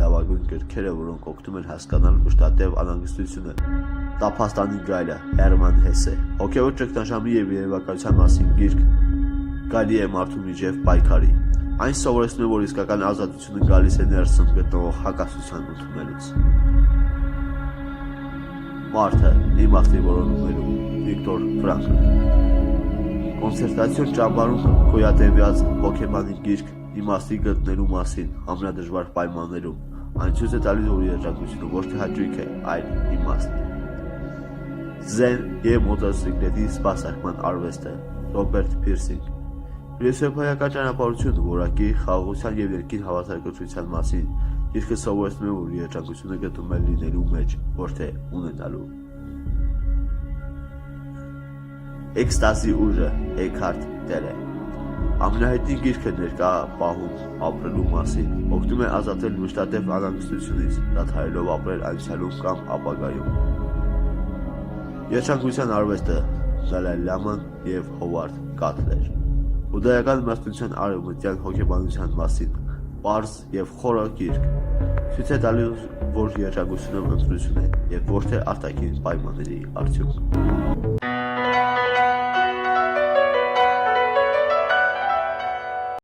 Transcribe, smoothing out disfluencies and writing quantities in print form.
լավագույն գրքերը, որոնք օգնում են հասկանալ մշտատև անհանգստությունը։ Տափաստանի գայլը Հերման Հեսե հոգևոր ճգնաժամի եւ երևակայության մասին գիրք գալի է մարդու միջև պայքարի։ Այն սովորեցնում է, որ իսկական ազատությունը գալիս է ներսում գտնվող հակասության ընդունելուց։ Մարդը իմաստի որոնումներում Վիկտոր Ֆրանկլ Կոնցենտրացիոն ճամբարում գոյատևյալ հոգեբանի գիրք իմաստի գտնելու մասին ամենադժվար պայմաններում այն ցույց է տալիս, որ երջանկությունը ոչ թե հաճույք է, այլ իմաստ։ Զեն եւ մոտոցիկլետի սպասարկման արվեստը Ռոբերտ Փիրսինգ Փիլիսոփայական ճանապարհությունը որակի, խաղաղության եւ երկին հավասարակշռության մասին գիրքը սովորեցնում է, որ երջանկությունը գտնվում է լինելու մեջ, ոչ թե ունենալու։ Էքստազի ուժը Էքհարտ Տելը ամենահայտնի գիրքը ներկա պահում ապրելու մասին օգնում է ազատել մշտատև անհանգստությունից, դադարելով ապրել անցյալում կամ ապագայում։ Երջանկության արվեստը Դալայ Լաման եւ Հովարդ Կատլեր Բուդդայական իմաստության արևմտյան հոգեբանության մասին պարզ եւ խորը գիրք ցույց է տալիս, որ երջանկությունը ընտրություն է եւ ոչ թե արտաքին պայմանների արդյունք։